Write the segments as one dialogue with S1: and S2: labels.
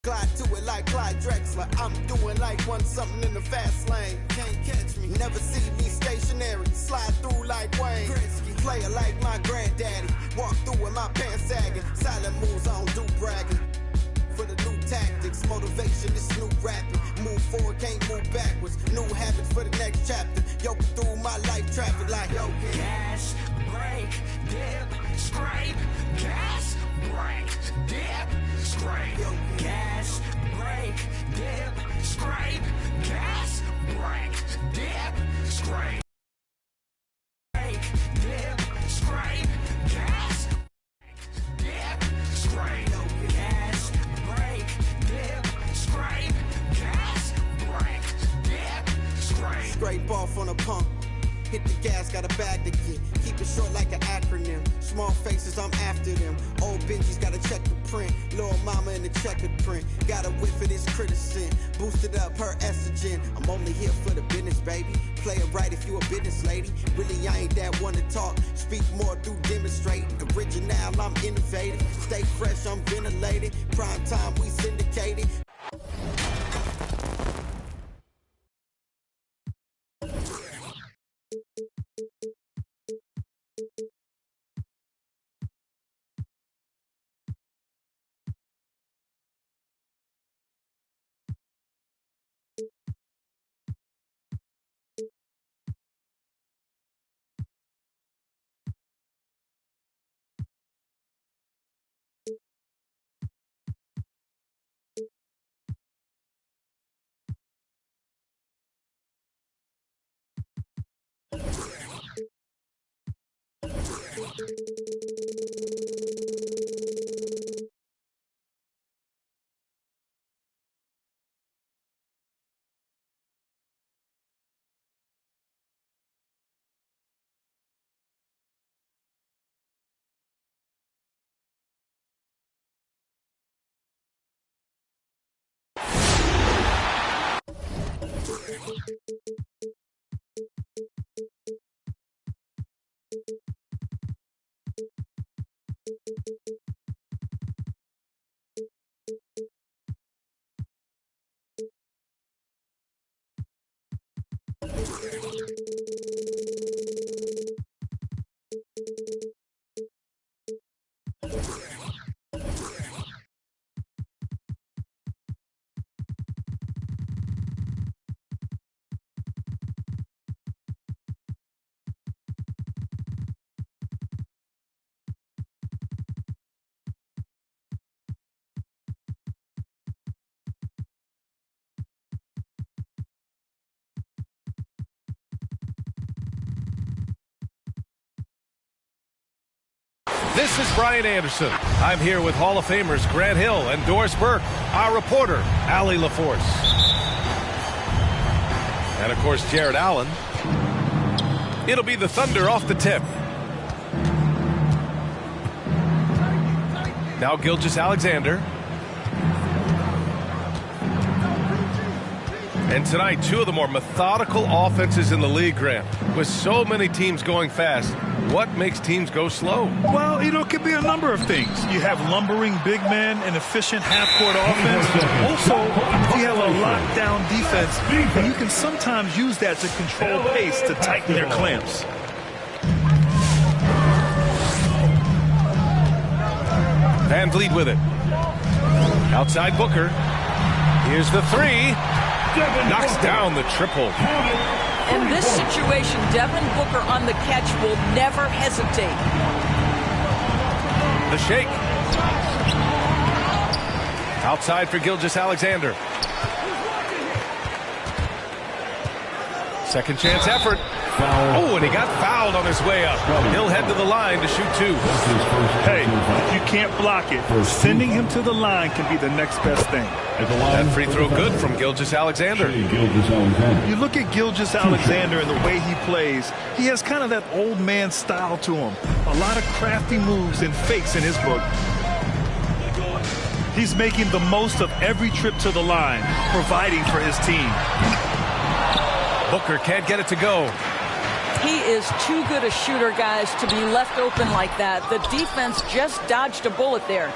S1: Glide to it like Clyde Drexler. I'm doing like one something in the fast lane. Can't catch me. Never see me stationary. Slide through like Wayne. Gretzky. Player like my granddaddy. Walk through with my pants sagging. Silent moves, I don't do bragging. For the new tactics, motivation is new rapping. Move forward, can't move backwards. New habits for the next chapter. Yoke through my life traffic like yo.
S2: Gas, brake, dip, scrape. Gas, brake, dip, scrape. Gas, brake, dip, scrape. Gas, brake, dip, scrape. Brake, dip, scrape. Gas, dip, scrape. Gas, brake, dip, scrape. Gas, brake, dip, scrape.
S1: Scrape off on a pump. Hit the gas, got a bag to get. Keep it short like an acronym. Small faces, I'm after them. Old Benji's gotta check the print. Little mama in the checkered print. Got a whiff of this criticism. Boosted up her estrogen. I'm only here for the business, baby. Play it right if you a business lady. Really, I ain't that one to talk. Speak more through demonstrate. Original, I'm innovative. Stay fresh, I'm ventilated. Prime time, we syndicated.
S3: This is Brian Anderson. I'm here with Hall of Famers Grant Hill and Doris Burke, our reporter, Allie LaForce. And, of course, Jared Allen. It'll be the Thunder off the tip. Now Gilgeous-Alexander. And tonight, two of the more methodical offenses in the league, Grant. With so many teams going fast, what makes teams go slow?
S4: Well, it could be a number of things. You have lumbering big men and efficient half-court offense. Also, you have a lockdown defense, and you can sometimes use that to control pace to tighten their clamps.
S3: Van Vliet with it. Outside Booker. Here's the three. Knocks down the triple.
S5: In this situation, Devin Booker on the catch will never hesitate.
S3: The shake. Outside for Gilgeous-Alexander. Second chance effort. Oh, and he got fouled on his way up. He'll head to the line to shoot two.
S4: Hey, if you can't block it, sending him to the line can be the next best thing.
S3: That free throw good from Gilgeous-Alexander.
S4: You look at Gilgeous-Alexander and the way he plays, he has kind of that old man style to him. A lot of crafty moves and fakes in his book. He's making the most of every trip to the line, providing for his team.
S3: Booker can't get it to go.
S5: He is too good a shooter, guys, to be left open like that. The defense just dodged a bullet there.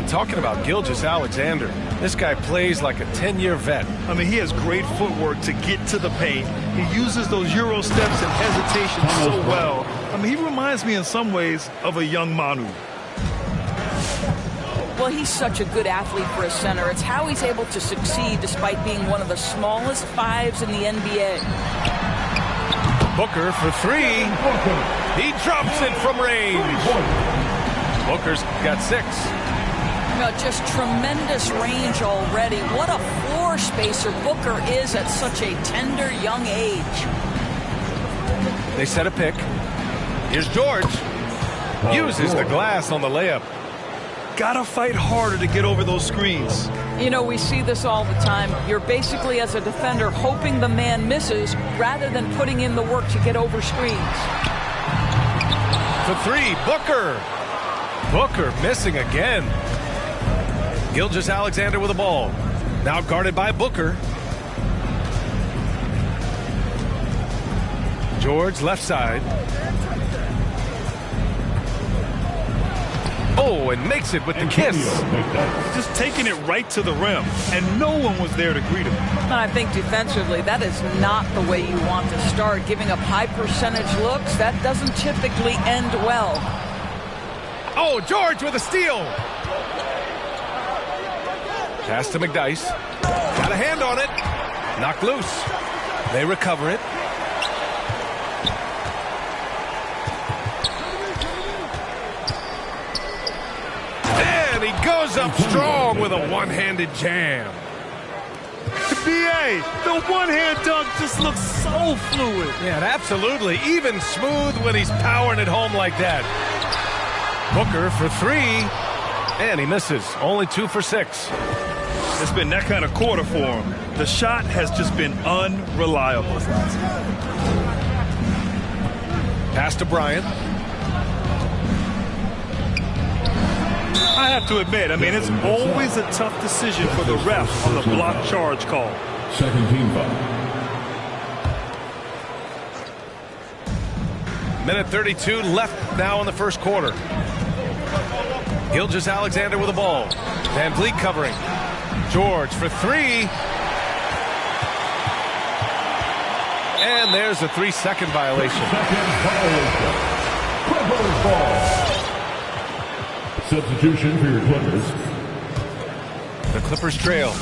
S3: And talking about Gilgeous-Alexander, this guy plays like a 10-year vet.
S4: I mean, he has great footwork to get to the paint. He uses those Euro steps and hesitation so well. I mean, he reminds me in some ways of a young Manu.
S5: Well, he's such a good athlete for a center. It's how he's able to succeed despite being one of the smallest fives in the NBA.
S3: Booker for three. He drops it from range. Booker's got 6.
S5: Just tremendous range already. What a floor spacer Booker is at such a tender young age.
S3: They set a pick. Here's George. Uses the glass on the layup.
S4: Gotta fight harder to get over those screens.
S5: You know, we see this all the time. You're basically, as a defender, hoping the man misses rather than putting in the work to get over screens.
S3: For three, Booker. Booker missing again. Gilgeous-Alexander with the ball. Now guarded by Booker. George left side. Oh, and makes it with the kiss.
S4: Just taking it right to the rim, and no one was there to greet him.
S5: And I think defensively, that is not the way you want to start. Giving up high percentage looks, that doesn't typically end well.
S3: Oh, George with a steal. Pass to McDyess. Got a hand on it. Knocked loose. They recover it. And he goes up strong with a one-handed jam.
S4: BA, the one-hand dunk just looks so fluid.
S3: Yeah, absolutely. Even smooth when he's powering it home like that. Booker for three. And he misses. Only 2 for 6.
S4: It's been that kind of quarter for him. The shot has just been unreliable.
S3: Pass to Bryant.
S4: I have to admit, I mean, it's always a tough decision for the ref on the block charge call.
S6: Second team foul.
S3: Minute 32 left now in the first quarter. Gilgeous-Alexander with the ball. Van Vliet covering. George for three. And there's a 3-second violation.
S6: Clippers ball. Substitution for your Clippers.
S3: The Clippers trail.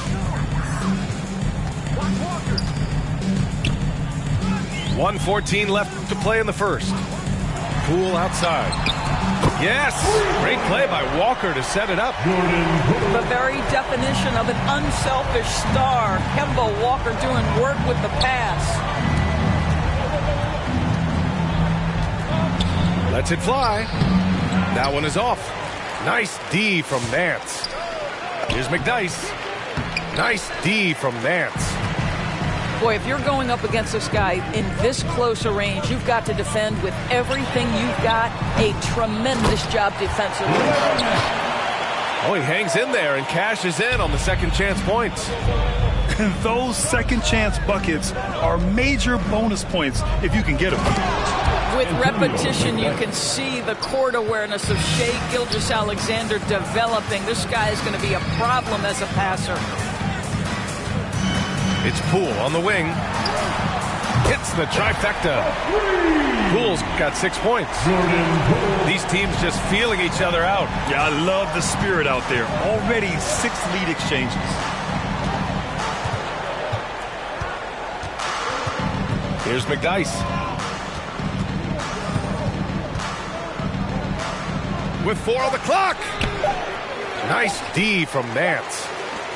S3: .114 left to play in the first. Poole outside. Yes! Great play by Walker to set it up.
S5: The very definition of an unselfish star. Kemba Walker doing work with the pass.
S3: Lets it fly. That one is off. Nice D from Nance. Here's McDyess. Nice D from Nance.
S5: Boy, if you're going up against this guy in this close a range, you've got to defend with everything you've got. A tremendous job defensively.
S3: Oh, he hangs in there and cashes in on the second chance points.
S4: And those second chance buckets are major bonus points if you can get them.
S5: With repetition, you can see the court awareness of Shai Gilgeous-Alexander developing. This guy is going to be a problem as a passer.
S3: It's Poole on the wing. Hits the trifecta. Poole's got 6 points. These teams just feeling each other out.
S4: Yeah, I love the spirit out there. Already 6 lead exchanges.
S3: Here's McDyess. With 4 on the clock. Nice D from Nance.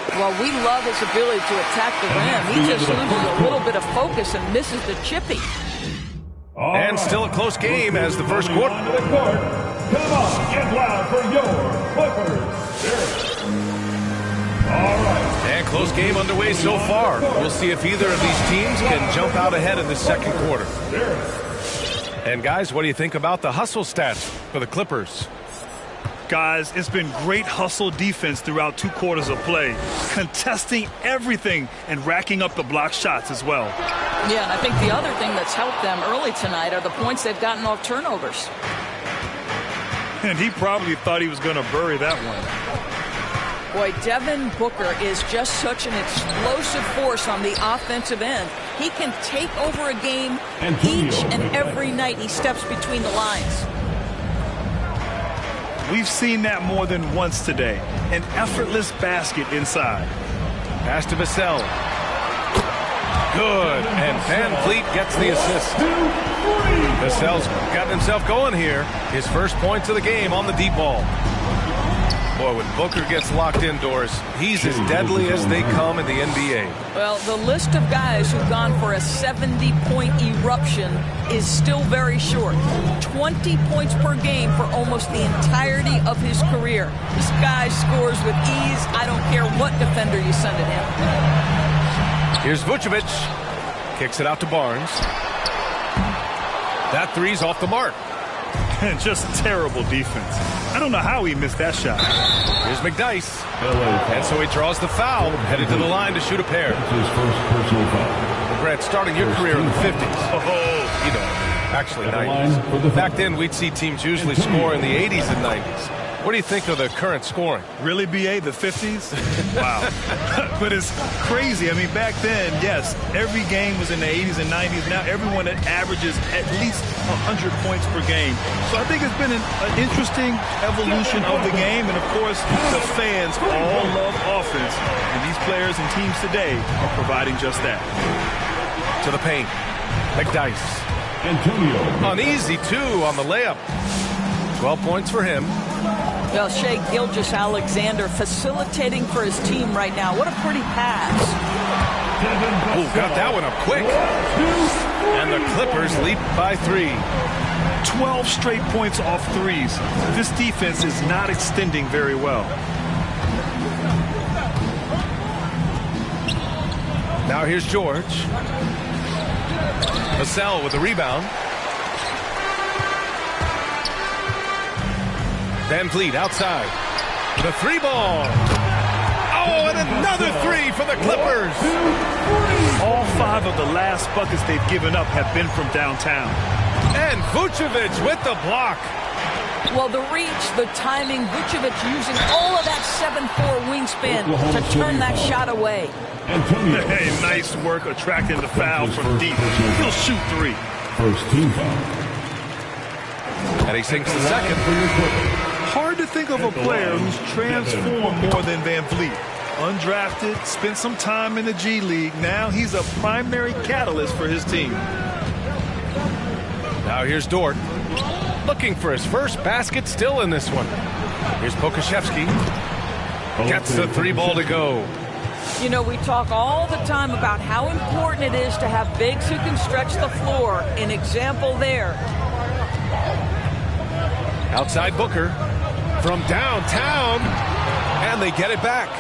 S5: Well, we love his ability to attack the rim. He just loses a little bit of focus and misses the chippy.
S3: And still a close game as the first quarter.
S6: Come on, get loud for your Clippers. All right.
S3: And close game underway so far. We'll see if either of these teams can jump out ahead in the second quarter. And guys, what do you think about the hustle stats for the Clippers?
S4: Guys, it's been great hustle defense throughout 2 quarters of play, contesting everything and racking up the block shots as well.
S5: Yeah, and I think the other thing that's helped them early tonight are the points they've gotten off turnovers.
S4: And he probably thought he was going to bury that one.
S5: Boy, Devin Booker is just such an explosive force on the offensive end. He can take over a game each and every night he steps between the lines.
S4: We've seen that more than once today. An effortless basket inside.
S3: Pass to Vassell. Good. And Van Vliet gets the assist. Vassell's got himself going here. His first points of the game on the deep ball. Boy, when Booker gets locked indoors, he's as deadly as they come in the NBA.
S5: Well, the list of guys who've gone for a 70-point eruption is still very short. 20 points per game for almost the entirety of his career. This guy scores with ease. I don't care what defender you send at him.
S3: Here's Vucevic. Kicks it out to Barnes. That three's off the mark.
S4: Just terrible defense. I don't know how he missed that shot.
S3: Here's McDyess. And so he draws the foul, headed to the line to shoot a pair.
S6: His first personal foul.
S3: Brett, starting your career in the 50s. Oh, you know, actually 90s. Back then, we'd see teams usually score in the 80s and 90s. What do you think of the current scoring?
S4: Really, B.A., the 50s? Wow. But it's crazy. I mean, back then, yes, every game was in the 80s and 90s. Now everyone averages at least 100 points per game. So I think it's been an interesting evolution of the game. And, of course, the fans all love offense. And these players and teams today are providing just that.
S3: To the paint. McDyess.
S6: Antonio.
S3: Uneasy, too, on the layup. 12 points for him.
S5: Well, Shai Gilgeous-Alexander facilitating for his team right now. What a pretty pass.
S3: Oh, got that one up quick. And the Clippers lead by 3.
S4: 12 straight points off threes. This defense is not extending very well.
S3: Now here's George. Vassell with the rebound. Van Vliet outside. The three ball. Oh, and another three for the Clippers.
S4: All 5 of the last buckets they've given up have been from downtown.
S3: And Vucevic with the block.
S5: Well, the reach, the timing, Vucevic using all of that 7'4" wingspan to turn that shot away.
S4: Hey, nice work attracting the foul from deep. He'll shoot 3.
S6: First team foul.
S3: And he sinks the second.
S4: Hard to think of a player who's transformed more than Van Vliet. Undrafted, spent some time in the G League. Now he's a primary catalyst for his team.
S3: Now here's Dort. Looking for his first basket still in this one. Here's Pokusevski. Gets the three ball to go.
S5: You know, we talk all the time about how important it is to have bigs who can stretch the floor. An example there.
S3: Outside Booker from downtown, and they get it back.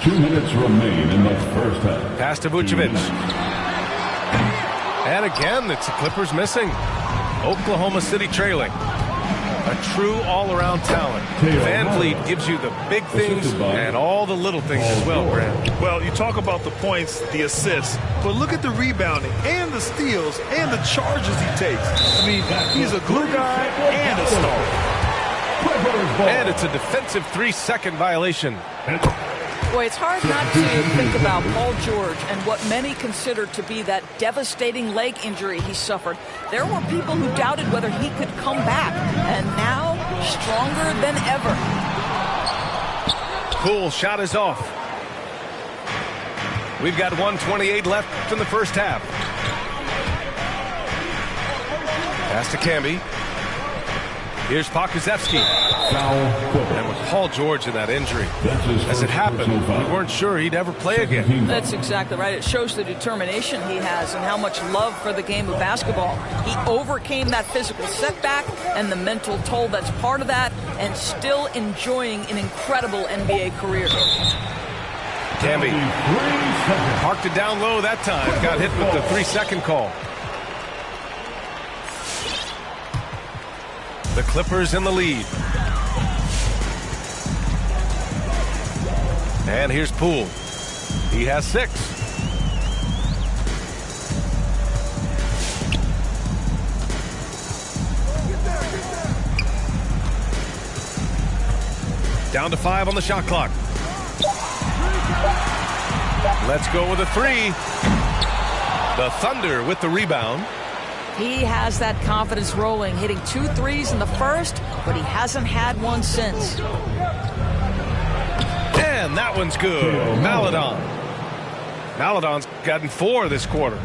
S6: 2 minutes remain in the first half.
S3: Pass to Vucevic. And again, it's the Clippers missing. Oklahoma City trailing. A true all-around talent. Van Vliet gives you the big things and all the little things as well, Grant.
S4: Well, you talk about the points, the assists, but look at the rebounding and the steals and the charges he takes. I mean, he's a glue guy and a star.
S3: And it's a defensive 3-second violation.
S5: Boy, it's hard not to think about Paul George and what many consider to be that devastating leg injury he suffered. There were people who doubted whether he could come back, and now stronger than ever.
S3: Cool, shot is off. We've got 1:28 left in the first half. Pass to Camby. Here's Pokusevski. And with Paul George in that injury, as it happened, we weren't sure he'd ever play again.
S5: That's exactly right. It shows the determination he has and how much love for the game of basketball. He overcame that physical setback and the mental toll that's part of that, and still enjoying an incredible NBA career.
S3: Camby parked it down low that time. Got hit with the 3-second call. The Clippers in the lead. And here's Poole. He has 6. Down to 5 on the shot clock. Let's go with a 3. The Thunder with the rebound.
S5: He has that confidence rolling, hitting 2 threes in the first, but he hasn't had one since.
S3: And that one's good. Maledon. Maledon's gotten 4 this quarter.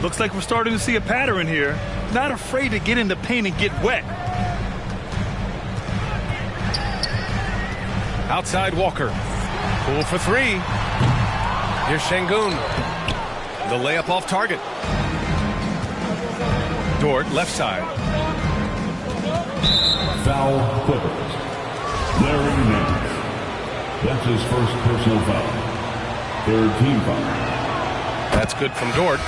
S4: Looks like we're starting to see a pattern here. Not afraid to get in the paint and get wet.
S3: Outside Walker. Pull for 3. Here's Şengün. The layup off target. Dort, left side.
S6: Foul Clippers. Larry Nance. That's his first personal foul. Third team foul.
S3: That's good from Dort.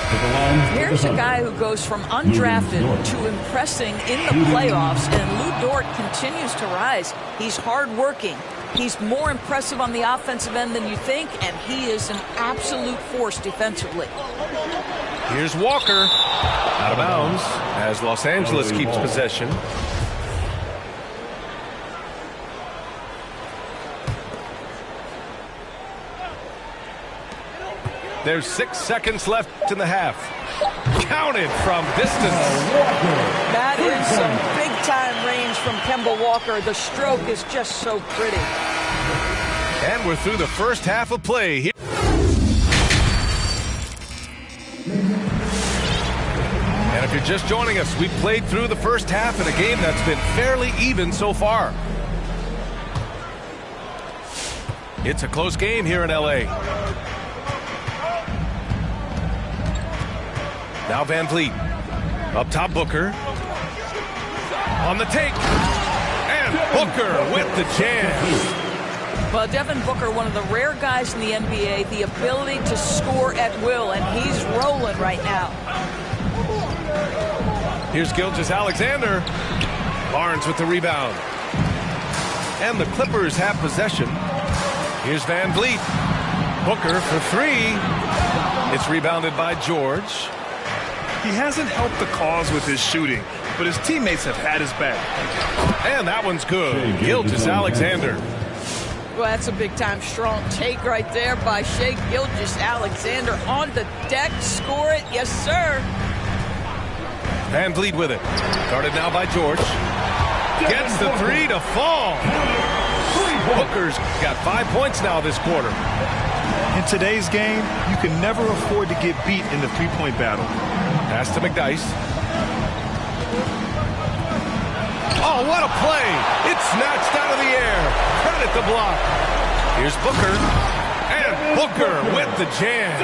S5: Here's a guy who goes from undrafted to impressing in the playoffs, and Lou Dort continues to rise. He's hardworking. He's more impressive on the offensive end than you think, and he is an absolute force defensively.
S3: Here's Walker. Out of bounds as Los Angeles keeps possession. There's 6 seconds left in the half. Counted from distance.
S5: That is some big-time range from Kemba Walker. The stroke is just so pretty.
S3: And we're through the first half of play here. And if you're just joining us, we've played through the first half in a game that's been fairly even so far. It's a close game here in LA. Now Van Vliet. Up top Booker. On the take. And Booker with the jam.
S5: Well, Devin Booker, one of the rare guys in the NBA, the ability to score at will, and he's rolling right now.
S3: Here's Gilgeous-Alexander. Barnes with the rebound. And the Clippers have possession. Here's Van Vliet. Booker for 3. It's rebounded by George.
S4: He hasn't helped the cause with his shooting, but his teammates have had his back.
S3: And that one's good. Gilgeous-Alexander.
S5: Well, that's a big-time strong take right there by Shai Gilgeous-Alexander on the deck. Score it. Yes, sir.
S3: Van Vliet with it. Guarded now by George. Gets the 3 to fall. Booker's got 5 points now this quarter.
S4: In today's game, you can never afford to get beat in the three-point battle.
S3: Pass to McDyess. Oh, what a play! It's snatched out of the air. Credit the block. Here's Booker. And Booker with the jam.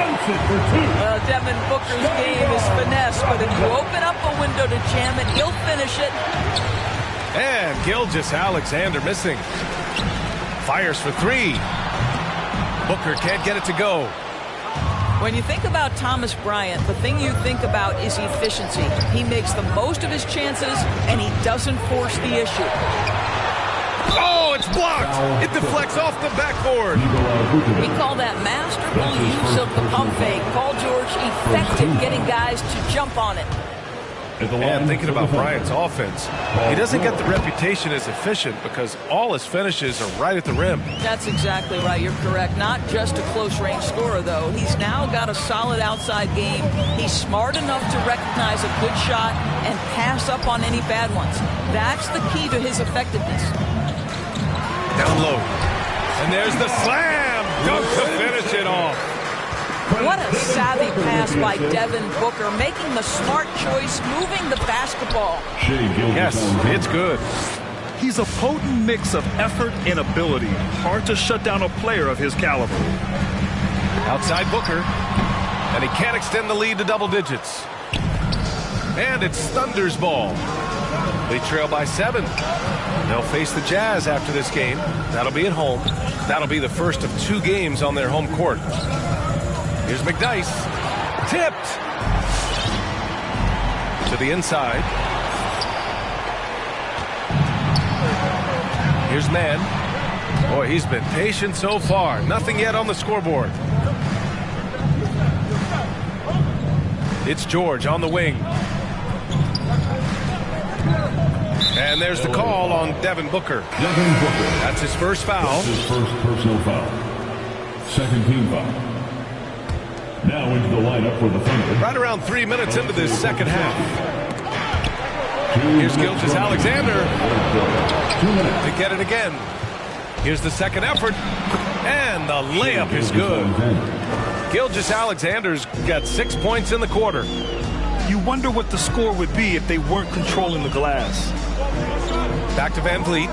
S5: Well, Devin Booker's game is finesse, but if you open up a window to jam it, he'll finish it.
S3: And Gilgeous-Alexander missing. Fires for 3. Booker can't get it to go.
S5: When you think about Thomas Bryant, the thing you think about is efficiency. He makes the most of his chances, and he doesn't force the issue.
S3: Oh, it's blocked. It deflects off the backboard.
S5: We call that masterful use of the pump fake. Paul George effective getting guys to jump on it.
S3: And thinking about Bryant's offense, he doesn't get the reputation as efficient because all his finishes are right at the rim.
S5: That's exactly right. You're correct. Not just a close-range scorer, though. He's now got a solid outside game. He's smart enough to recognize a good shot and pass up on any bad ones. That's the key to his effectiveness.
S3: Down low. And there's the slam. Dunk to finish it off.
S5: What a savvy pass by Devin Booker, making the smart choice, moving the basketball.
S3: Yes, it's good.
S4: He's a potent mix of effort and ability. Hard to shut down a player of his caliber.
S3: Outside Booker. And he can't extend the lead to double digits. And it's Thunder's ball. They trail by 7. They'll face the Jazz after this game. That'll be at home. That'll be the first of 2 games on their home court. Here's McDyess. Tipped. To the inside. Here's Mann. Boy, he's been patient so far. Nothing yet on the scoreboard. It's George on the wing. And there's the call on Devin Booker.
S6: Devin Booker.
S3: That's his first foul.
S6: That's his first personal foul. Second team foul. Now into the lineup for the Thunder.
S3: Right around 3 minutes into this second half. Here's Gilgeous-Alexander to get it again. Here's the second effort. And the layup is good. Gilgeous-Alexander's got 6 points in the quarter.
S4: You wonder what the score would be if they weren't controlling the glass.
S3: Back to Van Vliet.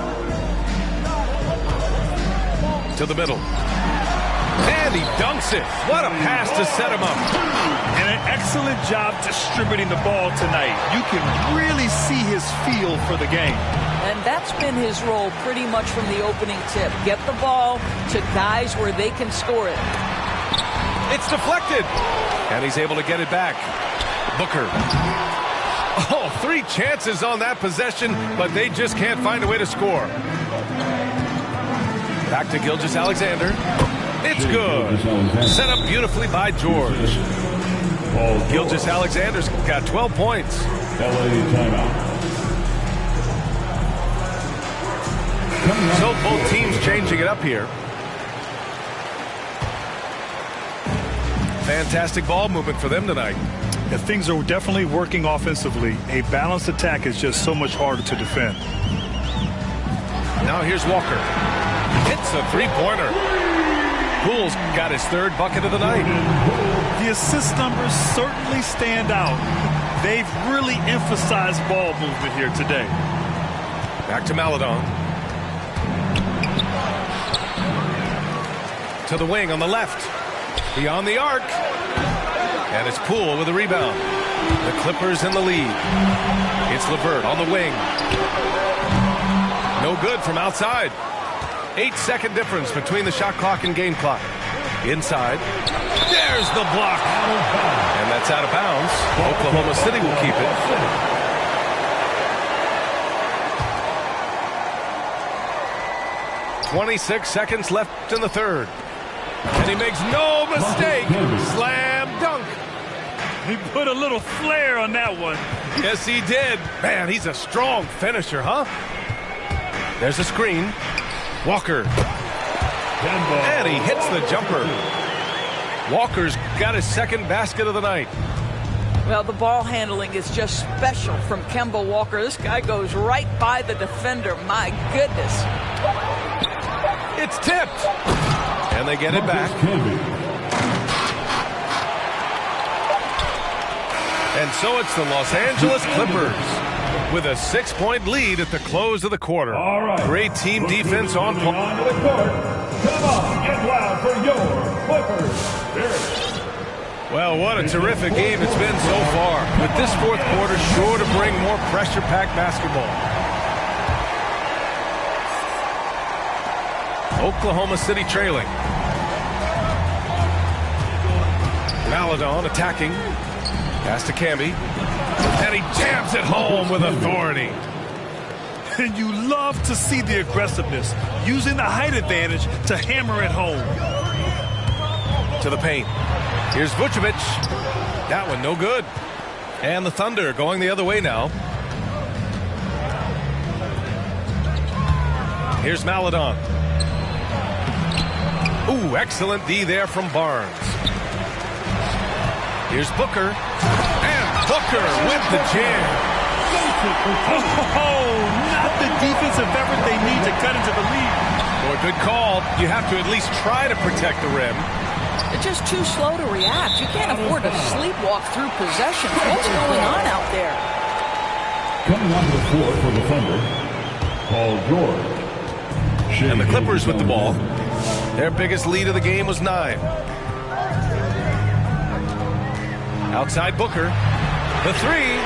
S3: To the middle. And he dunks it. What a pass to set him up.
S4: And an excellent job distributing the ball tonight. You can really see his feel for the game.
S5: And that's been his role pretty much from the opening tip. Get the ball to guys where they can score it.
S3: It's deflected. And he's able to get it back. Booker. Oh, 3 chances on that possession, but they just can't find a way to score. Back to Gilgeous-Alexander. It's good. Set up beautifully by George. Gilgeous-Alexander's got 12 points.
S6: LA timeout.
S3: So both teams changing it up here. Fantastic ball movement for them tonight.
S4: Yeah, things are definitely working offensively. A balanced attack is just so much harder to defend.
S3: Now here's Walker. Hits a three-pointer. Poole's got his 3rd bucket of the night.
S4: The assist numbers certainly stand out. They've really emphasized ball movement here today.
S3: Back to Maledon. To the wing on the left. Beyond the arc. And it's Poole with a rebound. The Clippers in the lead. It's LeVert on the wing. No good from outside. 8-second difference between the shot clock and game clock. Inside. There's the block. And that's out of bounds. Oklahoma City will keep it. .26 seconds left in the third. And he makes no mistake. Slam dunk.
S4: He put a little flair on that one.
S3: Yes, he did. Man, he's a strong finisher, huh? There's a screen. Walker. And he hits the jumper. Walker's got his 2nd basket of the night.
S5: Well, the ball handling is just special from Kemba Walker. This guy goes right by the defender. My goodness.
S3: It's tipped. And they get it back. And so it's the Los Angeles Clippers with a 6-point lead at the close of the quarter.
S6: All right.
S3: Great team defense on point.
S6: On the court. Come on, get loud for your Clippers.
S3: Well, what a terrific game it's been so far. With this 4th quarter sure to bring more pressure-packed basketball. Oklahoma City trailing. Maledon attacking. Pass to Camby. And he jams it home with authority.
S4: And you love to see the aggressiveness, using the height advantage to hammer it home.
S3: To the paint. Here's Vucevic. That one no good. And the Thunder going the other way now. Here's Maledon. Ooh, excellent D there from Barnes. Here's Booker. And Booker with the jam.
S4: Oh, not the defensive effort they need to cut into the lead.
S3: Boy, good call. You have to at least try to protect the rim.
S5: They're just too slow to react. You can't afford to sleepwalk through possessions. What's going on out there?
S6: Coming onto the floor for the Thunder, Paul George.
S3: And the Clippers with the ball. Their biggest lead of the game was 9. Outside Booker. The 3.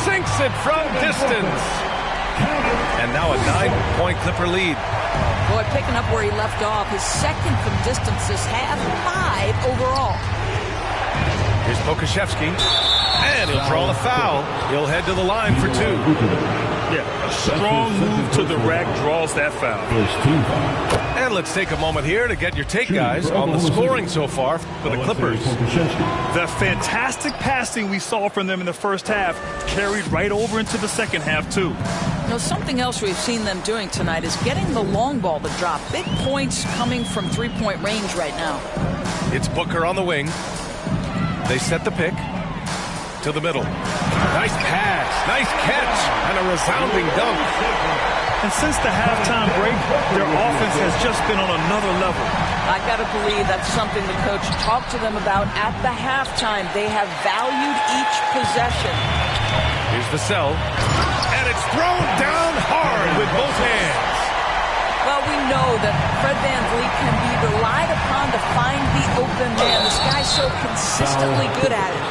S3: Sinks it from distance. And now a 9-point Clipper lead.
S5: Boy, picking up where he left off. His 2nd from distance this half, 5 overall.
S3: Here's Pokusevski. And he'll draw the foul. He'll head to the line for 2.
S4: Yeah, a strong move to the rack draws that foul.
S6: First team foul.
S3: And let's take a moment here to get your take, guys, on the scoring so far for the Clippers.
S4: The fantastic passing we saw from them in the first half carried right over into the second half, too.
S5: You know, something else we've seen them doing tonight is getting the long ball to drop. Big points coming from three-point range right now.
S3: It's Booker on the wing. They set the pick to the middle. Nice pass, nice catch, and a resounding dunk.
S4: And since the halftime break, their offense has just been on another level.
S5: I got to believe that's something the coach talked to them about at the halftime. They have valued each possession.
S3: Here's the cell, and it's thrown down hard with both hands.
S5: Well, we know that Fred VanVleet can be relied upon to find the open man. This guy's so consistently good at it.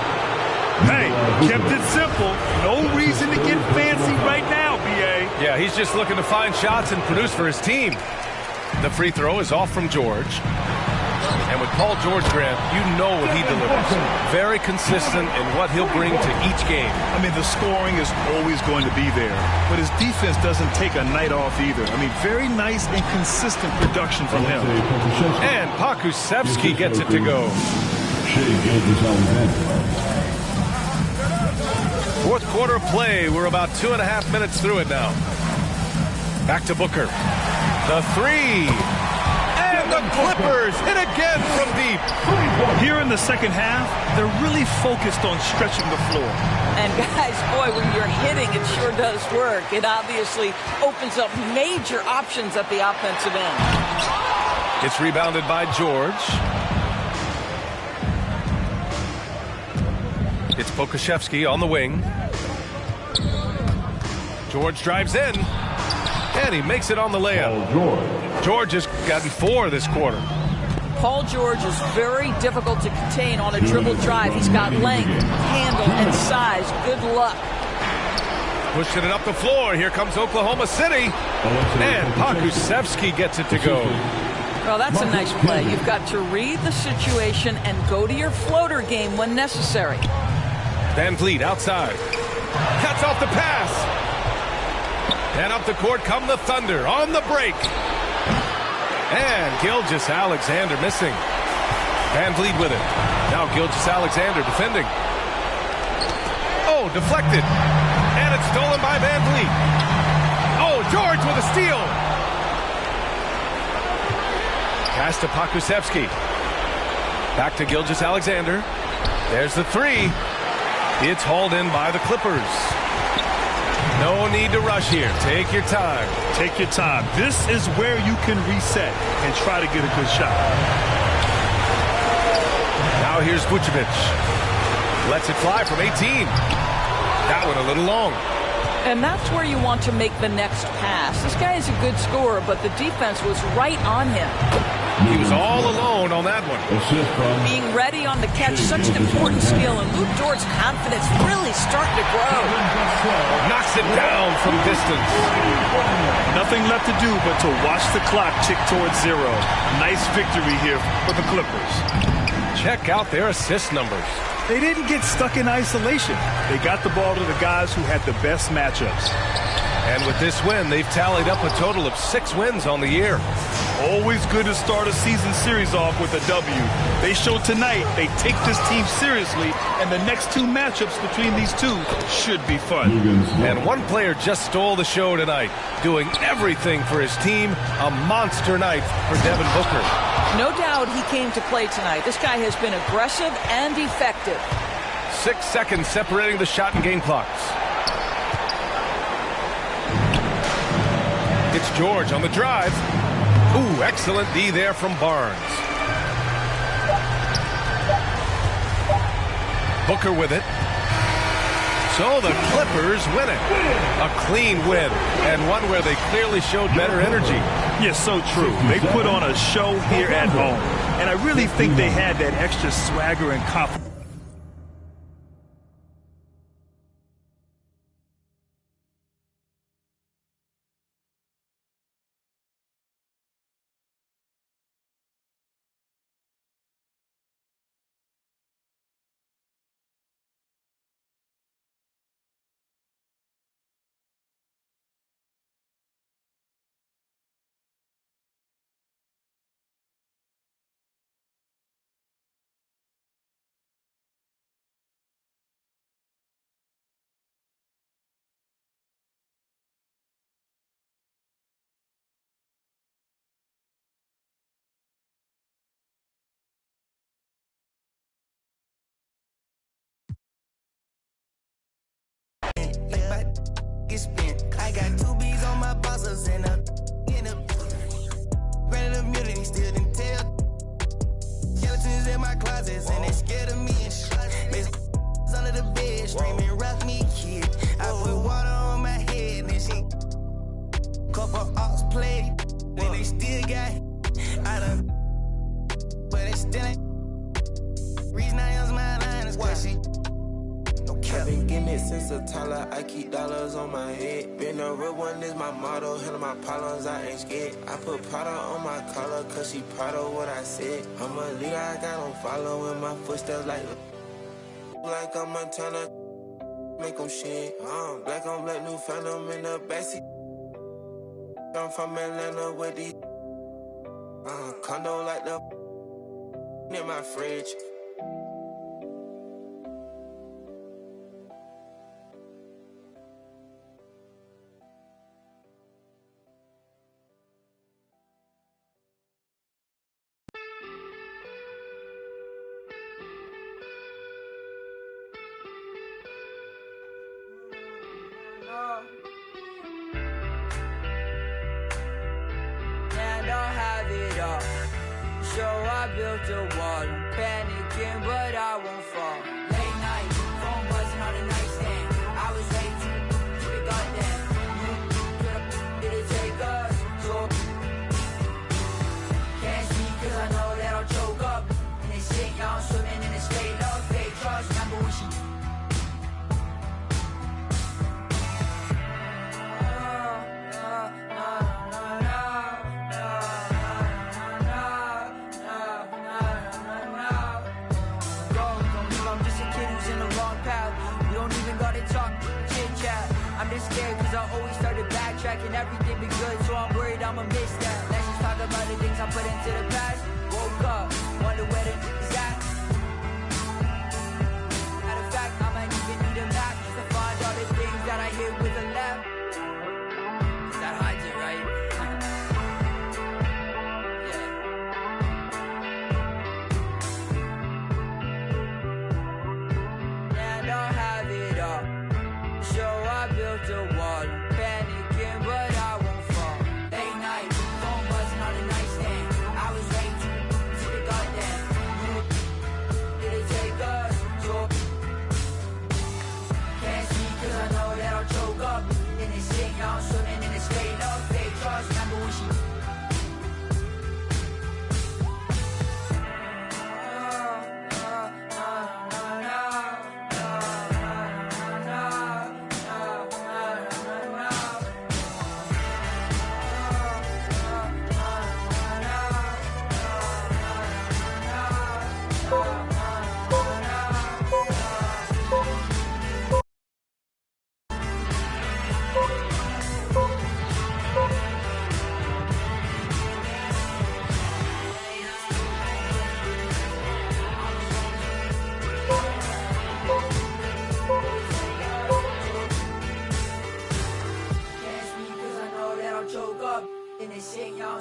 S4: Hey, kept it simple. No reason to get fancy right now, B.A.
S3: Yeah, he's just looking to find shots and produce for his team. The free throw is off from George. And with Paul George, Grant, you know what he delivers. Very consistent in what he'll bring to each game.
S4: I mean, the scoring is always going to be there, but his defense doesn't take a night off either. I mean, very nice and consistent production from him.
S3: And Pokusevski gets it to go.
S6: Shea Gilgeous-Alexander.
S3: Fourth quarter of play. We're about 2.5 minutes through it now. Back to Booker. The three. And the Clippers hit again from deep.
S4: Here in the second half, they're really focused on stretching the floor.
S5: And guys, boy, when you're hitting, it sure does work. It obviously opens up major options at the offensive end.
S3: It's rebounded by George. It's Pokusevski on the wing. George drives in, and he makes it on the layup. George has gotten 4 this quarter.
S5: Paul George is very difficult to contain on a dribble drive. He's got length, handle, and size. Good luck.
S3: Pushing it up the floor. Here comes Oklahoma City. And Pokusevski gets it to go.
S5: Well, that's a nice play. You've got to read the situation and go to your floater game when necessary.
S3: VanVleet outside. Cuts off the pass. And up the court come the Thunder on the break. And Gilgeous-Alexander missing. VanVleet with it. Now Gilgeous-Alexander defending. Oh, deflected. And it's stolen by VanVleet. Oh, George with a steal. Pass to Pokusevski. Back to Gilgeous-Alexander. There's the three. It's hauled in by the Clippers. No need to rush here. Take your time.
S4: Take your time. This is where you can reset and try to get a good shot.
S3: Now here's Vucevic. Lets it fly from 18. That one a little long.
S5: And that's where you want to make the next pass. This guy is a good scorer, but the defense was right on him.
S3: He was all alone on that one.
S5: Being ready on the catch, such an important skill, and Luke Dort's confidence really starting to grow.
S3: Knocks it down from distance.
S4: Nothing left to do but to watch the clock tick towards 0. Nice victory here for the Clippers.
S3: Check out their assist numbers.
S4: They didn't get stuck in isolation. They got the ball to the guys who had the best matchups.
S3: And with this win, they've tallied up a total of 6 wins on the year.
S4: Always good to start a season series off with a W. They showed tonight they take this team seriously, and the next 2 matchups between these two should be fun.
S3: And one player just stole the show tonight, doing everything for his team. A monster night for Devin Booker.
S5: No doubt he came to play tonight. This guy has been aggressive and effective.
S3: 6 seconds separating the shot and game clocks. It's George on the drive. Ooh, excellent D there from Barnes. Booker with it. So the Clippers win it. A clean win, and one where they clearly showed better energy.
S4: Yes, so true. They put on a show here at home, and I really think they had that extra swagger and confidence.
S7: get spent. I got 2 B's on my bosses and a granted immunity, still didn't tell. Skeletons in my closets and they scared of me and shit. Under the bed, screaming, rock me, kid. I put water on my head and she couple ops played, and they still got I done, but it still ain't. Reason I use my line is cause she
S8: I've been getting it since a toddler. I keep dollars on my head. Been a real one is my motto. Handle my problems, I ain't scared. I put Prada on my collar, cause she proud of what I said. I'm a leader, I got on following my footsteps like I'm Montana. Make them shit. Black on black, new phantom in the backseat. I'm from Atlanta with these condo like the in my fridge.
S9: So I built a wall, I'm panicking, but I won't fall. Late night, phone buzzing on the nightstand. I was late to the goddamn. Did it take us? So can't speak cause I know that I'll choke up. And they say y'all swimming in this fake love, fake trust. Remember when she scared cause I always started backtracking. Everything be good, so I'm worried I'ma miss that. Let's just talk about the things I put into the past. Woke up, wonder where the is at. Matter of fact, I might even need a map just to find all the things that I hit with a left. That hides it, right? Yeah. And I'll have it all. So I built a wall, I'm panicking, but I won't fall. Late night, phone buzzing on the nightstand. I was late to the goddamn. Did it take us? So can't speak cause I know that I'll choke up. In this shit, y'all swimming in this fake love, fake trust. Remember when she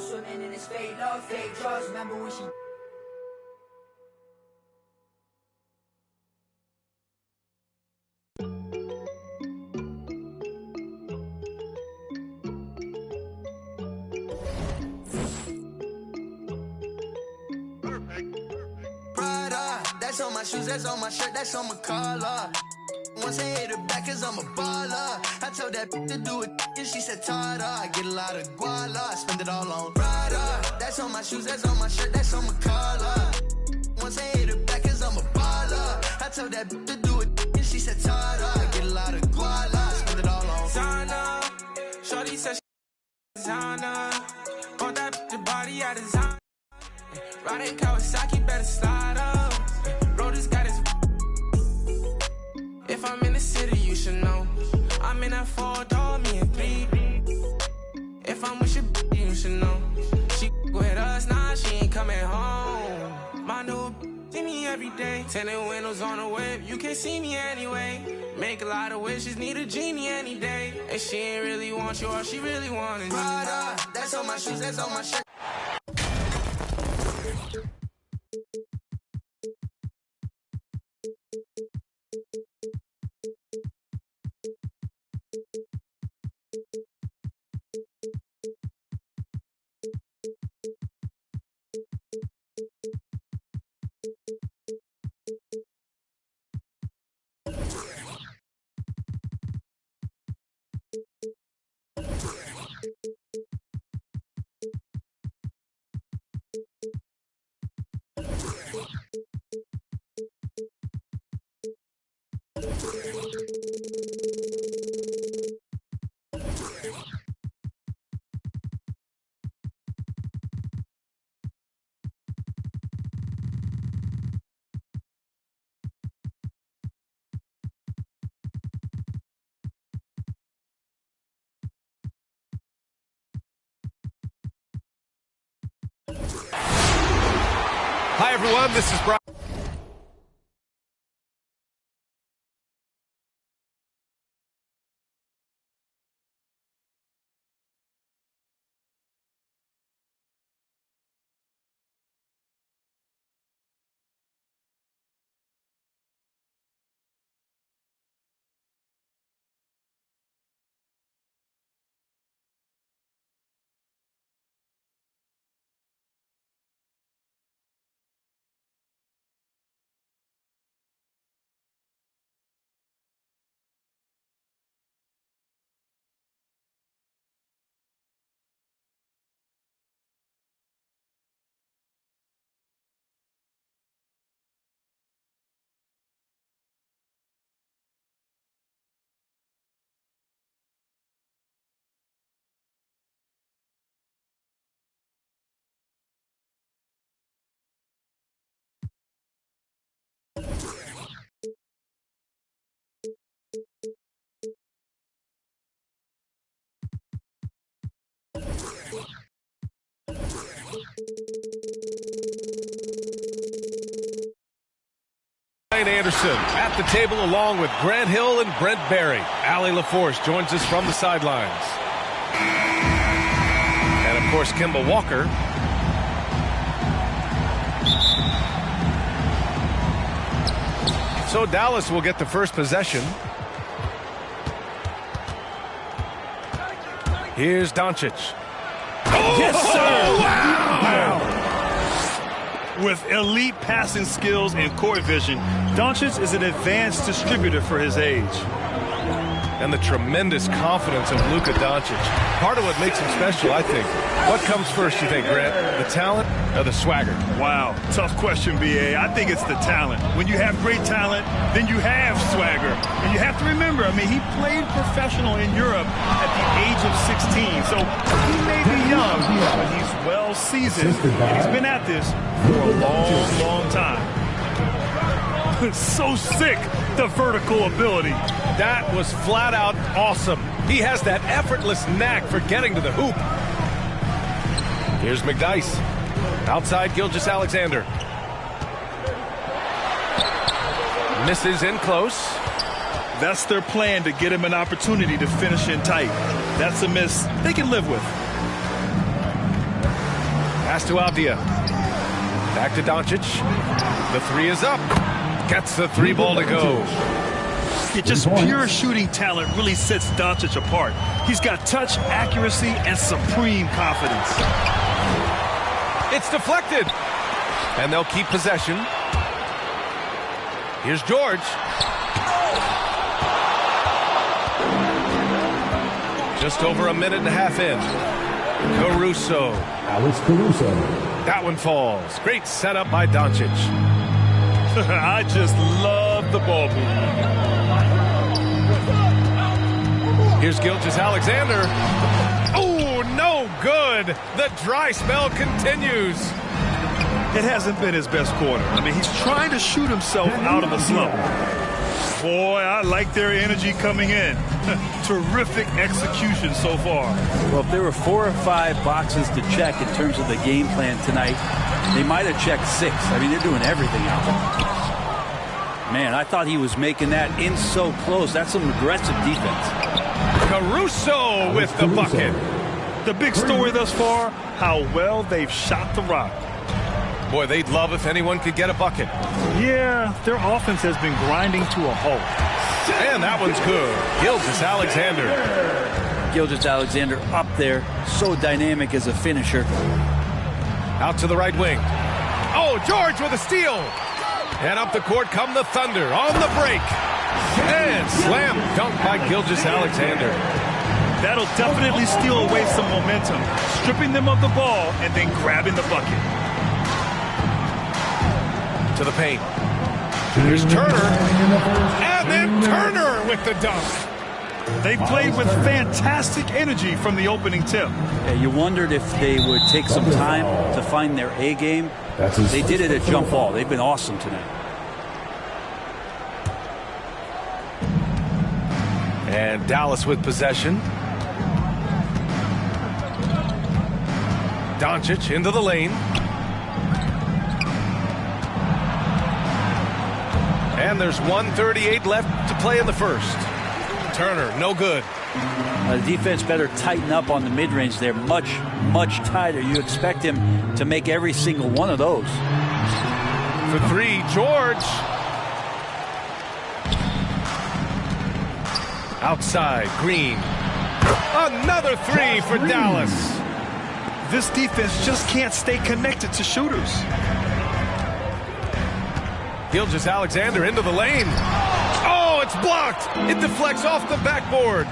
S9: swimming in this fake love, fake trust. Remember when she
S7: Prada, that's on my shoes, that's on my shirt, that's on my collar. Once I hit her back cause I'm a baller. I told that to do it and she said Tada. I get a lot of guala, I spend it all on Prada. That's on my shoes, that's on my shirt, that's on my collar. Once I hit her back cause I'm a baller. I told that to do it and she said Tada. I get a lot of guala, I spend it all on
S8: Zana. Shorty said she Zana. Want that the body I design. Riding Kawasaki, better slide up. Bro, this got his. If I'm in the city, you should know. I'm in that 4-door, me and 3. If I'm with your you should know. She with us, nah, she ain't coming home. My new see me every day. Tinted windows on the whip, you can't see me anyway. Make a lot of wishes, need a genie any day. And she ain't really want you, all she really wanted.
S7: Prada, that's on my shoes, that's on my shirt.
S3: Hi, everyone. This is Brian. Ryan Anderson at the table along with Grant Hill and Brent Barry. Allie LaForce joins us from the sidelines. And, of course, Kemba Walker. So Dallas will get the first possession. Here's Doncic.
S4: Oh, yes, sir.
S3: Wow.
S4: With elite passing skills and court vision, Doncic is an advanced distributor for his age.
S3: And the tremendous confidence of Luka Doncic. Part of what makes him special, I think. What comes first, you think, Grant? The talent or the swagger?
S4: Wow, tough question, B.A. I think it's the talent. When you have great talent, then you have swagger. And you have to remember, I mean, he played professional in Europe at the age of 16. So he may be young, but he's well seasoned. And he's been at this for a long, long time. So sick, the vertical ability.
S3: That was flat out awesome. He has that effortless knack for getting to the hoop. Here's McDyess. Outside Gilgeous-Alexander. Misses in close.
S4: That's their plan, to get him an opportunity to finish in tight. That's a miss they can live with.
S3: Pass to Avdia. Back to Doncic. The three is up. Gets the three ball to go.
S4: Yeah, just pure shooting talent really sets Doncic apart. He's got touch, accuracy, and supreme confidence.
S3: It's deflected. And they'll keep possession. Here's George. Just over a minute and a half in. Caruso.
S6: Alex Caruso.
S3: That one falls. Great setup by Doncic.
S4: I just love the ball movement.
S3: Here's Gilgeous-Alexander. Oh, no good. The dry spell continues.
S4: It hasn't been his best quarter. I mean, he's trying to shoot himself out of a slump. Boy, I like their energy coming in. Terrific execution so far.
S10: Well, if there were 4 or 5 boxes to check in terms of the game plan tonight, they might have checked 6. I mean, they're doing everything out there. Man, I thought he was making that in so close. That's some aggressive defense.
S3: Caruso with the bucket.
S4: The big story thus far, how well they've shot the rock.
S3: Boy, they'd love if anyone could get a bucket.
S4: Yeah, their offense has been grinding to a halt.
S3: And that one's good. Gilgeous-Alexander.
S10: Gilgeous-Alexander up there, so dynamic as a finisher.
S3: Out to the right wing. Oh, George with a steal. And up the court come the Thunder on the break. And slam dunk by Gilgeous-Alexander.
S4: That'll definitely steal away some momentum, stripping them of the ball and then grabbing the bucket.
S3: To the paint. Here's Turner. And then Turner with the dunk.
S4: They played with fantastic energy from the opening tip.
S10: Yeah, you wondered if they would take some time to find their A game. They did it at jump ball. They've been awesome tonight.
S3: And Dallas with possession. Doncic into the lane. And there's 1:38 left to play in the first. Turner, no good.
S10: The defense better tighten up on the mid-range. They're much, much tighter. You expect him to make every single one of those.
S3: For three, George. Outside, Green. Another three for Dallas.
S4: This defense just can't stay connected to shooters.
S3: Gilgeous-Alexander into the lane. Oh, it's blocked. It deflects off the backboard.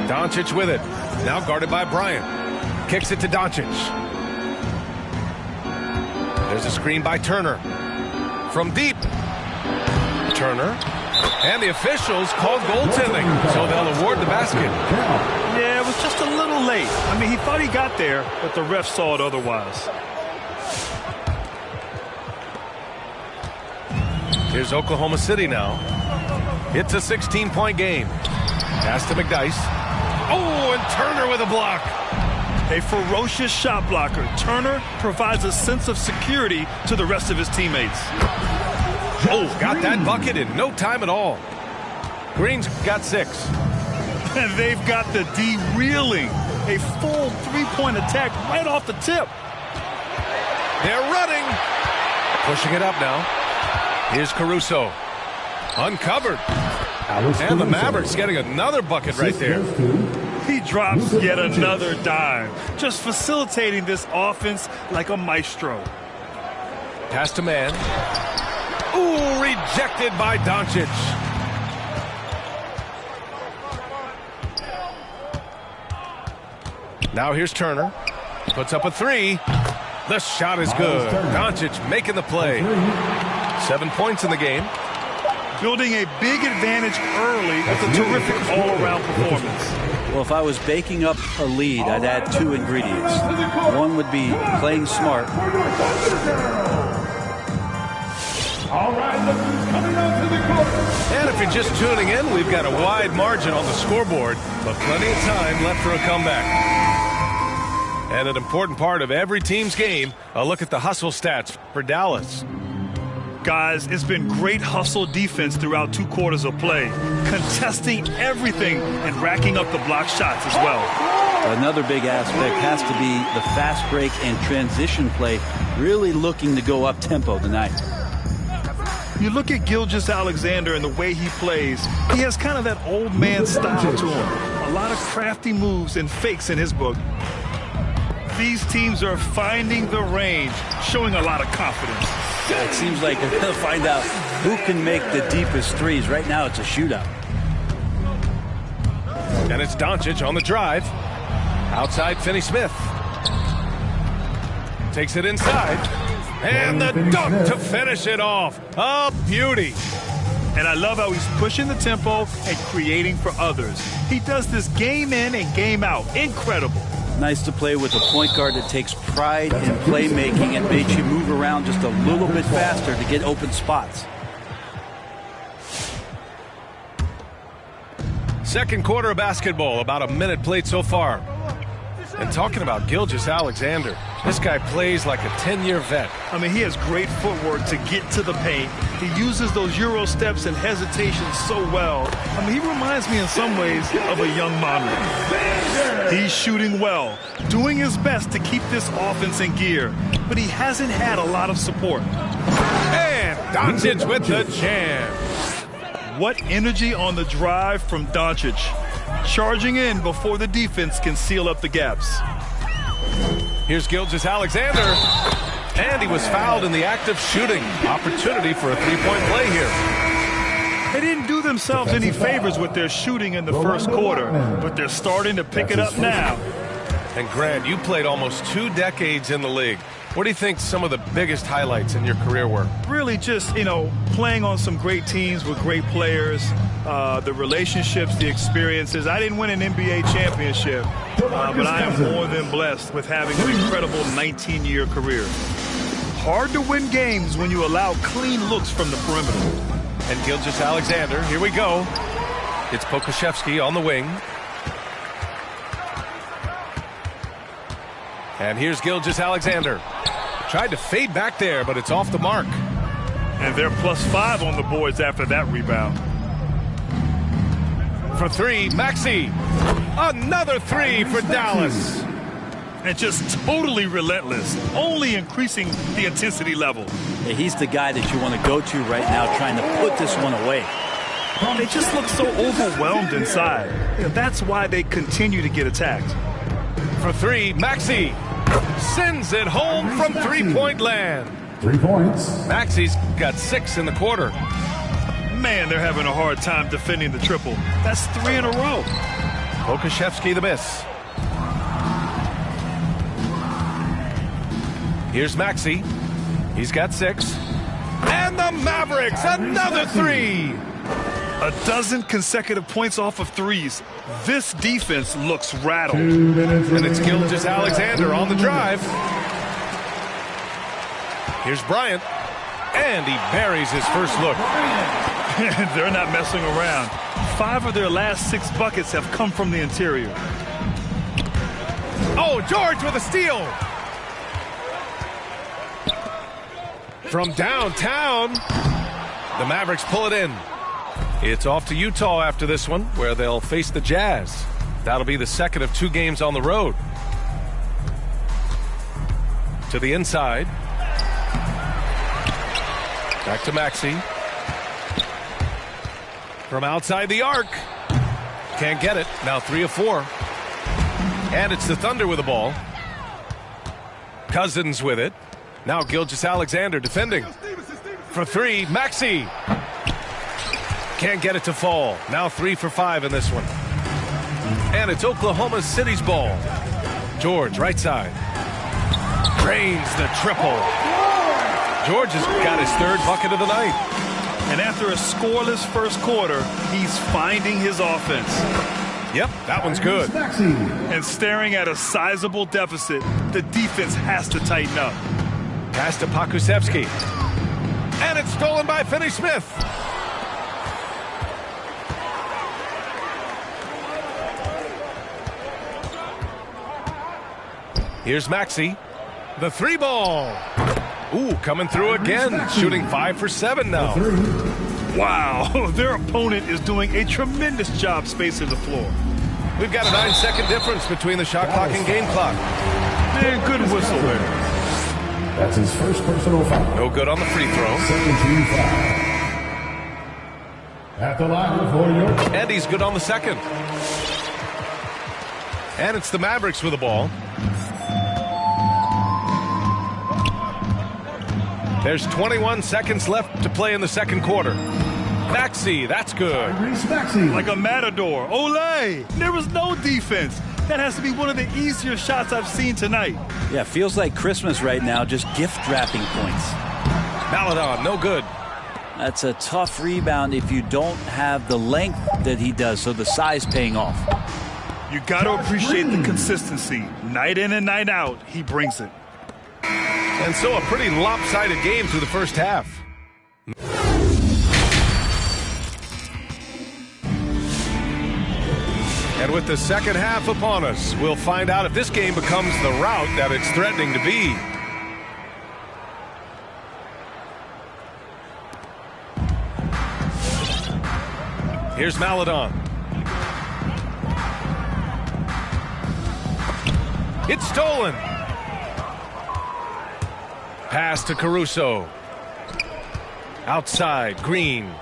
S3: Doncic with it. Now guarded by Bryant. Kicks it to Doncic. There's a screen by Turner. From deep. Turner. And the officials called goaltending, so they'll award the basket.
S4: Yeah, it was just a little late. I mean, he thought he got there, but the ref saw it otherwise.
S3: Here's Oklahoma City now. It's a 16-point game. Pass to McDyess. Oh, and Turner with a block.
S4: A ferocious shot blocker. Turner provides a sense of security to the rest of his teammates.
S3: Oh, got that bucket in no time at all. Green's got 6.
S4: And they've got the D reeling. A full three-point attack right off the tip.
S3: They're running. Pushing it up now. Here's Caruso. Uncovered. And the Mavericks getting another bucket right there.
S4: He drops yet another dime. Just facilitating this offense like a maestro.
S3: Pass to man. Ooh, rejected by Doncic. Now here's Turner. Puts up a 3. The shot is good. Doncic making the play. 7 points in the game.
S4: Building a big advantage early with a terrific all-around performance.
S10: Well, if I was baking up a lead, I'd add 2 ingredients. One would be playing smart.
S6: All right, look who's coming onto the court.
S3: And if you're just tuning in, we've got a wide margin on the scoreboard, but plenty of time left for a comeback. And an important part of every team's game, a look at the hustle stats for Dallas.
S4: Guys, it's been great hustle defense throughout 2 quarters of play, contesting everything and racking up the block shots as well.
S10: Another big aspect has to be the fast break and transition play, really looking to go up-tempo tonight.
S4: You look at Gilgeous-Alexander and the way he plays, he has kind of that old man style to him. A lot of crafty moves and fakes in his book. These teams are finding the range, showing a lot of confidence.
S10: It seems like they're going to find out who can make the deepest threes. Right now, it's a shootout.
S3: And it's Doncic on the drive. Outside, Finney-Smith. Takes it inside. And the dunk to finish it off. A beauty.
S4: And I love how he's pushing the tempo and creating for others. He does this game in and game out. Incredible.
S10: Nice to play with a point guard that takes pride in playmaking and makes you move around just a little bit faster to get open spots.
S3: Second quarter of basketball, about a minute played so far. And talking about Gilgeous-Alexander, this guy plays like a 10-year vet.
S4: I mean, he has great footwork to get to the paint. He uses those Euro steps and hesitations so well. I mean, he reminds me in some ways of a young Monroe. He's shooting well, doing his best to keep this offense in gear, but he hasn't had a lot of support.
S3: And Doncic with the jam.
S4: What energy on the drive from Doncic. Charging in before the defense can seal up the gaps.
S3: Here's Gilgeous-Alexander. And he was fouled in the act of shooting. Opportunity for a three-point play here.
S4: They didn't do themselves any favors with their shooting in the first quarter, but they're starting to pick it up now.
S3: And Grant, you played almost 2 decades in the league. What do you think some of the biggest highlights in your career were?
S4: Really just, playing on some great teams with great players, the relationships, the experiences. I didn't win an NBA championship, but I am more than blessed with having an incredible 19-year career. Hard to win games when you allow clean looks from the perimeter.
S3: And Gilgeous-Alexander, here we go. It's Pokusevski on the wing. And here's Gilgeous-Alexander. Tried to fade back there, but it's off the mark.
S4: And they're +5 on the boards after that rebound.
S3: For three, Maxey. Another three for Dallas.
S4: And just totally relentless, only increasing the intensity level.
S10: Yeah, he's the guy that you want to go to right now, trying to put this one away.
S4: They just look so overwhelmed inside. That's why they continue to get attacked.
S3: For three, Maxey sends it home from three-point land.
S6: 3 points.
S3: Maxey's got 6 in the quarter.
S4: Man, they're having a hard time defending the triple. That's 3 in a row.
S3: Pokusevski the miss. Here's Maxey. He's got 6. And the Mavericks, another 3.
S4: A dozen consecutive points off of threes. This defense looks rattled.
S3: And it's Gilgeous-Alexander on the drive. Here's Bryant. And he buries his first look.
S4: They're not messing around. 5 of their last 6 buckets have come from the interior.
S3: Oh, George with a steal. From downtown, the Mavericks pull it in. It's off to Utah after this one, where they'll face the Jazz. That'll be the second of 2 games on the road. To the inside. Back to Maxey. From outside the arc. Can't get it. Now 3 of 4. And it's the Thunder with the ball. Cousins with it. Now Gilgeous-Alexander defending. For 3, Maxey. Can't get it to fall. Now 3 for 5 in this one. And it's Oklahoma City's ball. George, right side. Drains the triple. George has got his 3rd bucket of the night.
S4: And after a scoreless first quarter, he's finding his offense.
S3: Yep, that one's good.
S4: And staring at a sizable deficit, the defense has to tighten up.
S3: Pass to Pokusevski. And it's stolen by Finney-Smith. Here's Maxey. The 3 ball. Ooh, coming through again. Shooting 5 for 7 now.
S4: Wow, their opponent is doing a tremendous job spacing the floor.
S3: We've got a 9-second difference between the shot clock and game clock.
S4: Man, good whistle there.
S6: That's his first personal foul.
S3: No good on the free throw.
S6: 17 foul. At the line for your...
S3: And he's good on the second. And it's the Mavericks with the ball. There's 21 seconds left to play in the second quarter. Maxey, that's good.
S4: Like a matador. Olé! There was no defense. That has to be one of the easier shots I've seen tonight.
S10: Yeah, feels like Christmas right now, just gift wrapping points.
S3: Maledon, no good.
S10: That's a tough rebound if you don't have the length that he does, so the size paying off.
S4: You got to appreciate the consistency. Night in and night out, he brings it.
S3: And so a pretty lopsided game through the first half. And with the second half upon us, we'll find out if this game becomes the rout that it's threatening to be. Here's Maledon. It's stolen. Pass to Caruso. Outside, Green.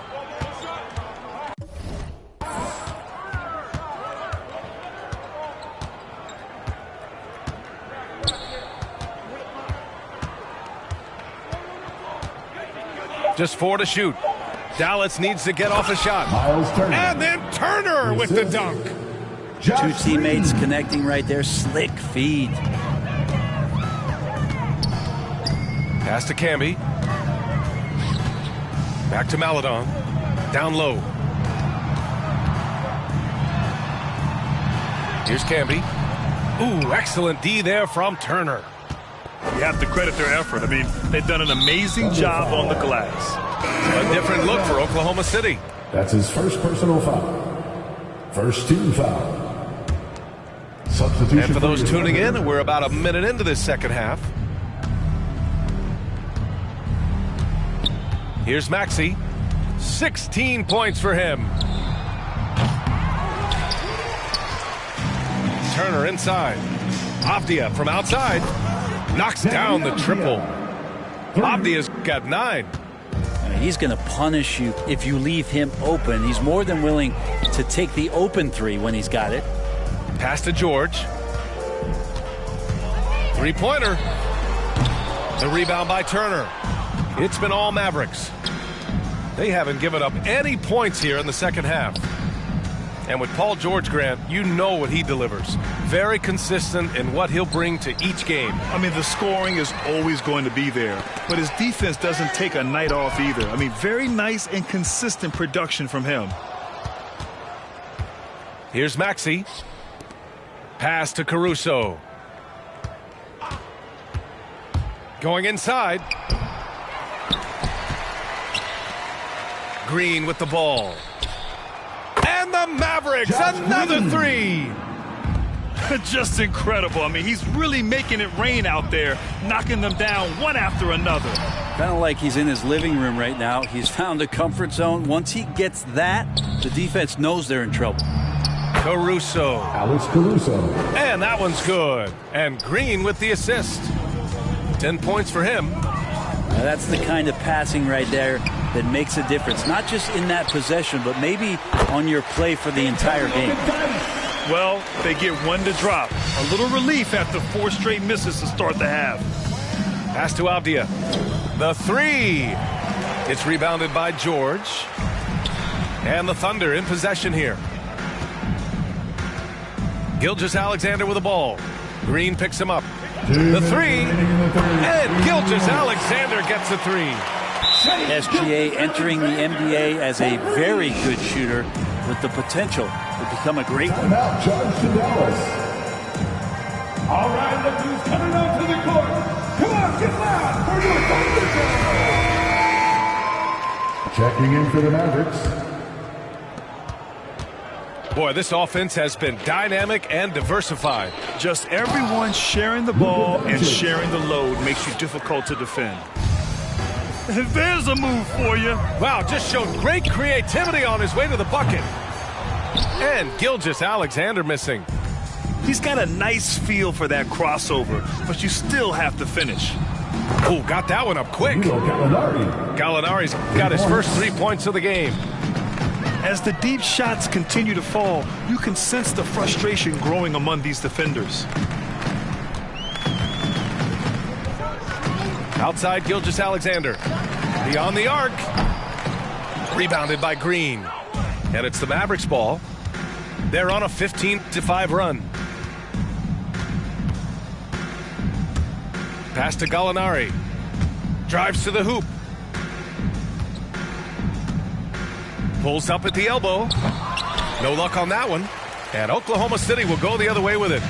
S3: Just 4 to shoot. Dallas needs to get off a shot. And then Turner with the dunk.
S10: 2 teammates connecting right there. Slick feed.
S3: Pass to Camby. Back to Maledon. Down low. Here's Camby. Ooh, excellent D there from Turner.
S4: You have to credit their effort. I mean, they've done an amazing job on the glass.
S3: A different look for Oklahoma City.
S6: That's his first personal foul. First team foul. Substitution.
S3: And for those tuning in, we're about a minute into this second half. Here's Maxey. 16 points for him. Turner inside. Avdia from outside. Knocks down the triple. Avdia's got 9.
S10: He's going to punish you if you leave him open. He's more than willing to take the open 3 when he's got it.
S3: Pass to George. 3-pointer. The rebound by Turner. It's been all Mavericks. They haven't given up any points here in the second half. And with Paul George, Grant, you know what he delivers. Very consistent in what he'll bring to each game.
S4: I mean, the scoring is always going to be there, but his defense doesn't take a night off either. I mean, very nice and consistent production from him.
S3: Here's Maxey. Pass to Caruso. Going inside. Green with the ball. And the Mavericks, another 3.
S4: Just incredible. I mean, he's really making it rain out there, knocking them down one after another.
S10: Kind of like he's in his living room right now. He's found a comfort zone. Once he gets that, the defense knows they're in trouble.
S3: Caruso.
S6: Alex Caruso.
S3: And that one's good. And Green with the assist. 10 points for him.
S10: Now that's the kind of passing right there that makes a difference. Not just in that possession, but maybe on your play for the entire game.
S4: Well, they get 1 to drop. A little relief after 4 straight misses to start the half.
S3: Pass to Avdia. The 3. It's rebounded by George. And the Thunder in possession here. Gilgeous-Alexander with the ball. Green picks him up. The 3. And Gilgeous-Alexander gets the 3.
S10: SGA entering the NBA as a very good shooter with the potential to become a great one.
S6: Now charge to Dallas. All right, look who's coming out to the court. Come on, get loud for your Thunder. Checking in for the Mavericks.
S3: Boy, this offense has been dynamic and diversified.
S4: Just everyone sharing the ball and sharing the load makes you difficult to defend. There's a move for you.
S3: Wow, just showed great creativity on his way to the bucket. And Gilgeous-Alexander missing.
S4: He's got a nice feel for that crossover, but you still have to finish.
S3: Oh, got that one up quick. Gallinari's got his first 3 points of the game.
S4: As the deep shots continue to fall, you can sense the frustration growing among these defenders.
S3: Outside Gilgeous-Alexander. Beyond the arc. Rebounded by Green. And it's the Mavericks ball. They're on a 15-5 run. Pass to Gallinari. Drives to the hoop. Pulls up at the elbow. No luck on that one. And Oklahoma City will go the other way with it.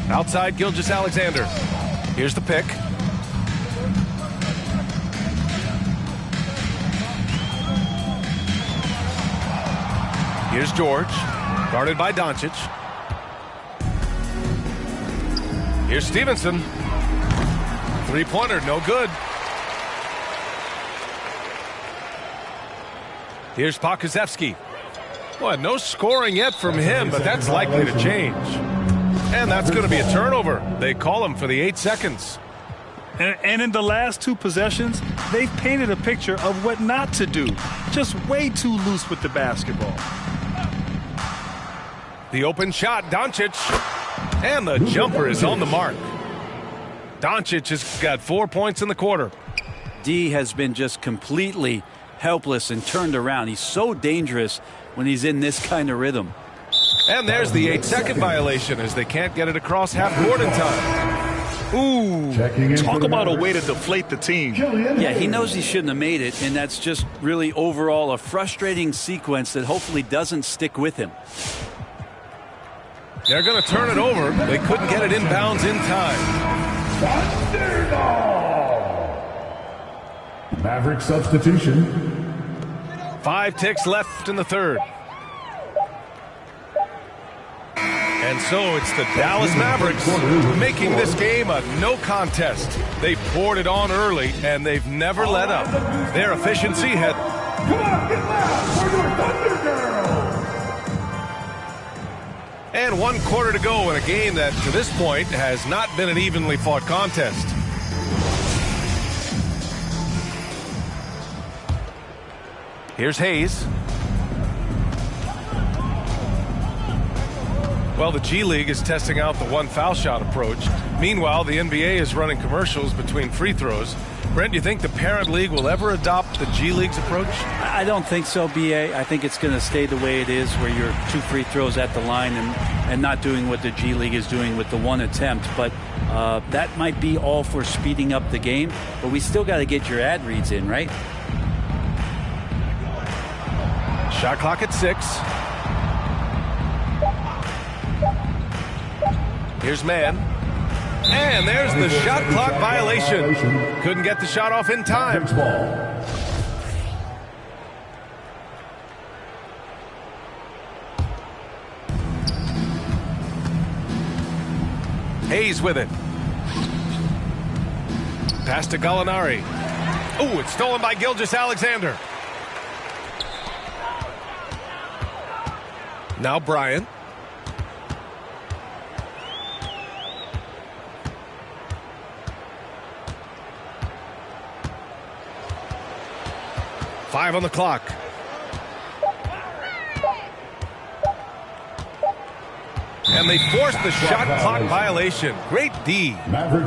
S3: Outside Gilgeous-Alexander. Here's the pick. Here's George. Guarded by Doncic. Here's Stevenson. 3-pointer, no good. Here's Pokusevski. Boy, no scoring yet from him, but that's likely to change. And that's going to be a turnover. They call him for the 8 seconds.
S4: And in the last 2 possessions, they've painted a picture of what not to do. Just way too loose with the basketball.
S3: The open shot, Doncic. And the jumper is on the mark. Doncic has got 4 points in the quarter.
S10: D has been just completely helpless and turned around. He's so dangerous when he's in this kind of rhythm.
S3: And there's the 8-second violation as they can't get it across half court in time.
S4: Ooh, talk about a way to deflate the team.
S10: Yeah, he knows he shouldn't have made it, and that's just really overall a frustrating sequence that hopefully doesn't stick with him.
S3: They're going to turn it over. They couldn't get it inbounds in time.
S6: Maverick substitution.
S3: 5 ticks left in the third. And so it's the Dallas Mavericks making this game a no contest. They poured it on early, and they've never let up. Their efficiency had...
S6: Come on, get loud for your Thunder Girls!
S3: And 1 quarter to go in a game that, to this point, has not been an evenly fought contest. Here's Hayes. Well, the G League is testing out the one foul shot approach. Meanwhile, the NBA is running commercials between free throws. Brent, do you think the parent league will ever adopt the G League's approach?
S10: I don't think so, B.A. I think it's going to stay the way it is, where you're 2 free throws at the line and not doing what the G League is doing with the 1 attempt. But that might be all for speeding up the game. But we still got to get your ad reads in, right?
S3: Shot clock at 6. Here's Mann. And there's the shot clock violation. Couldn't get the shot off in time. Hayes with it. Pass to Gallinari. Oh, it's stolen by Gilgeous-Alexander. Now Bryant. Five on the clock. And they forced the shot clock violation. Great D.
S6: Mavericks